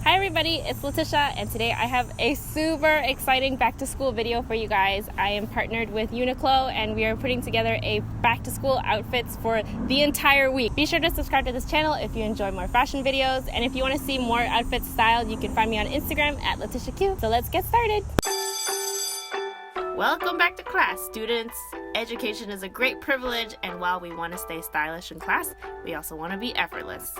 Hi everybody, it's Letitia, and today I have a super exciting back to school video for you guys. I am partnered with UNIQLO and we are putting together a back to school outfits for the entire week. Be sure to subscribe to this channel if you enjoy more fashion videos, and if you want to see more outfits styled, you can find me on Instagram at Letitia-Q. So let's get started. Welcome back to class, students. Education is a great privilege, and while we want to stay stylish in class, we also want to be effortless.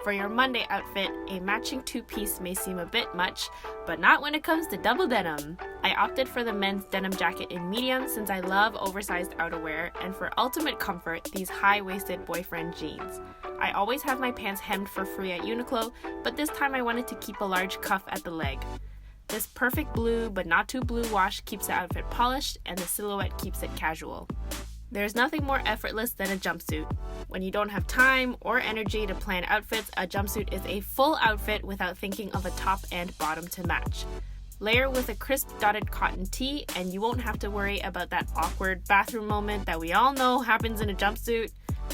For your Monday outfit, a matching two-piece may seem a bit much, but not when it comes to double denim. I opted for the men's denim jacket in medium since I love oversized outerwear, and for ultimate comfort, these high-waisted boyfriend jeans. I always have my pants hemmed for free at UNIQLO, but this time I wanted to keep a large cuff at the leg. This perfect blue but not too blue wash keeps the outfit polished, and the silhouette keeps it casual. There's nothing more effortless than a jumpsuit. When you don't have time or energy to plan outfits, a jumpsuit is a full outfit without thinking of a top and bottom to match. Layer with a crisp dotted cotton tee and you won't have to worry about that awkward bathroom moment that we all know happens in a jumpsuit.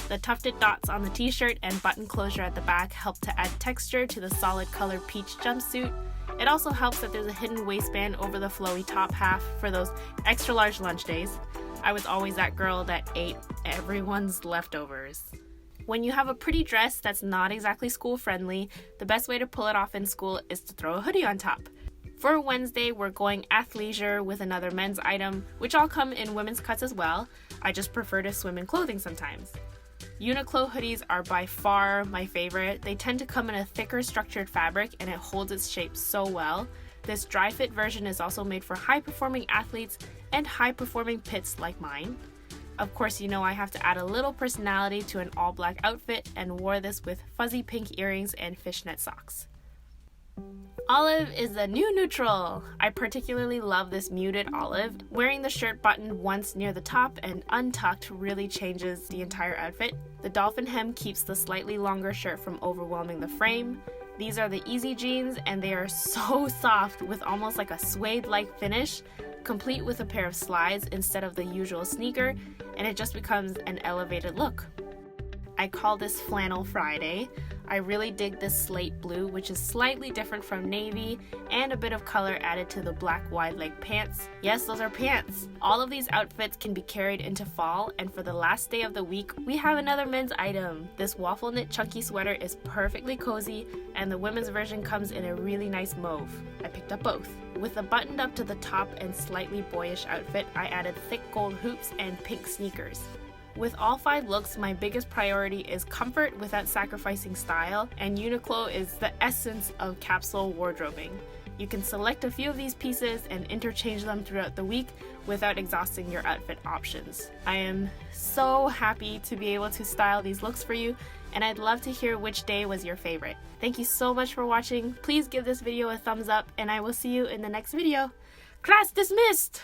The tufted dots on the t-shirt and button closure at the back help to add texture to the solid color peach jumpsuit. It also helps that there's a hidden waistband over the flowy top half for those extra large lunch days. I was always that girl that ate everyone's leftovers. When you have a pretty dress that's not exactly school friendly, the best way to pull it off in school is to throw a hoodie on top. For Wednesday, we're going athleisure with another men's item, which all come in women's cuts as well. I just prefer to swim in clothing sometimes. UNIQLO hoodies are by far my favorite. They tend to come in a thicker structured fabric and it holds its shape so well. This dry fit version is also made for high performing athletes and high performing pits like mine. Of course, you know I have to add a little personality to an all black outfit and wore this with fuzzy pink earrings and fishnet socks. Olive is the new neutral. I particularly love this muted olive. Wearing the shirt buttoned once near the top and untucked really changes the entire outfit. The dolphin hem keeps the slightly longer shirt from overwhelming the frame. These are the easy jeans and they are so soft with almost like a suede-like finish, complete with a pair of slides instead of the usual sneaker, and it just becomes an elevated look. I call this Flannel Friday. I really dig this slate blue, which is slightly different from navy, and a bit of color added to the black wide leg pants. Yes, those are pants! All of these outfits can be carried into fall, and for the last day of the week, we have another men's item. This waffle knit chunky sweater is perfectly cozy, and the women's version comes in a really nice mauve. I picked up both. With a buttoned up to the top and slightly boyish outfit, I added thick gold hoops and pink sneakers. With all 5 looks, my biggest priority is comfort without sacrificing style, and UNIQLO is the essence of capsule wardrobing. You can select a few of these pieces and interchange them throughout the week without exhausting your outfit options. I am so happy to be able to style these looks for you, and I'd love to hear which day was your favorite. Thank you so much for watching. Please give this video a thumbs up, and I will see you in the next video. Class dismissed!